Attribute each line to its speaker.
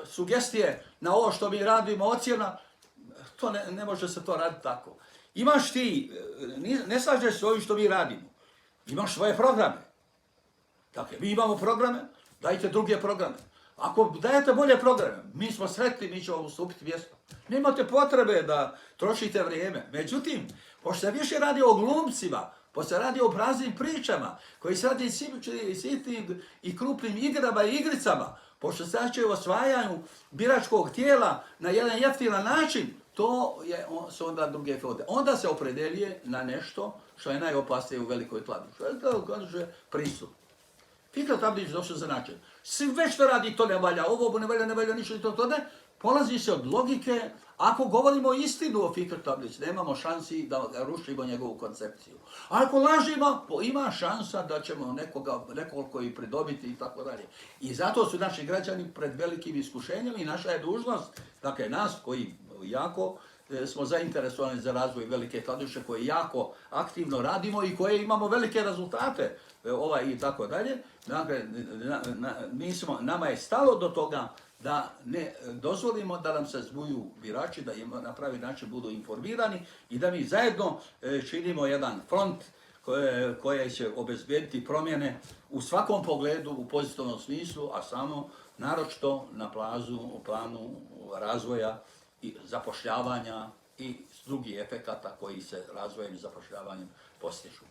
Speaker 1: sugestije na ovo što mi radimo, ocjena, to ne može se to raditi tako. Imaš ti, ne slažeš se ovim što mi radimo, imaš svoje programe. Dakle, mi imamo programe, dajte druge programe. Ako dajete bolje programe, mi smo sretni, mi ćemo ustupiti mjesto. Nemate potrebe da trošite vrijeme. Međutim, pošto se više radi o glumcima, pošto se radi o praznim pričama, koji se radi sitnim i krupnim igrama i igricama, pošto se radi o osvajanju biračkog tijela na jedan jeftinan način, su onda druge metode. Onda se opredeljuje na nešto što je najopasnije u velikoj tladi. Što je to kaže pristup. Fikret Abdić došao za način. Sve što radi to ne valja, ovo ne valja ništa i to ne. Polazi se od logike, ako govorimo istinu o Fikretu Abdiću, nemamo šansi da rušimo njegovu koncepciju. A ako lažimo, ima šansa da ćemo nekoliko i pridobiti i tako dalje. I zato su naši građani pred velikim iskušenjem i naša je dužnost, dakle nas koji jako smo zainteresovani za razvoj Velike Kladuše, koje jako aktivno radimo i koje imamo velike rezultate i tako dalje. Dakle, nama je stalo do toga da ne dozvolimo da nam se zbuju birači, da im na pravi način budu informirani i da mi zajedno činimo jedan front koji će obezbediti promjene u svakom pogledu, u pozitivnom smislu, a samo naročito na planu razvoja i zapošljavanja i drugih efekata koji se razvojem i zapošljavanjem postižu.